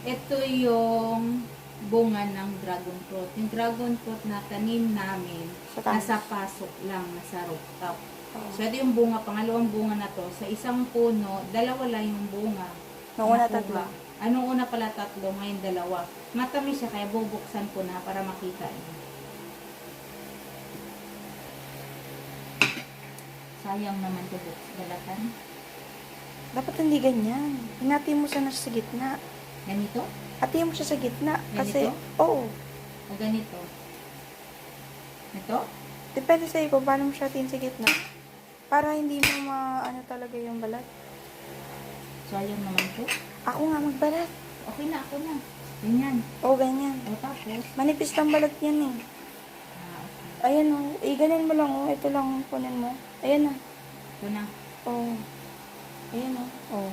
Ito yung bunga ng dragon fruit. Yung dragon fruit na tanim namin, Sa taas. nasa pasok lang, nasa rooftop. Oo. So, ito yung bunga, pangalawang bunga na to. Sa isang puno, dalawa lang yung bunga. Nung una, Nakuha. tatlo. Anong una pala tatlo, ngayon dalawa. Matamis siya, kaya bubuksan ko na para makita niyo. Sayang naman to balatan. Dapat hindi ganyan. Hinati mo sana siya sa gitna. Ganito? Hati mo siya sa gitna. Kasi, Ganito? oo. O ganito? Ito? Depende sa iyo kung paano mo siya hatiin sa gitna. Para hindi mo ano talaga yung balat. Sayang naman to. Ako nga magbalat. Okay na, ako na. Ganyan. Oo, ganyan. O tapos, Manipis lang balat yan eh. okay. Ayan o. Ganyan mo lang o. Ito lang kunin mo. Ayan na. Ito na. Oo. Ayan o. Oo.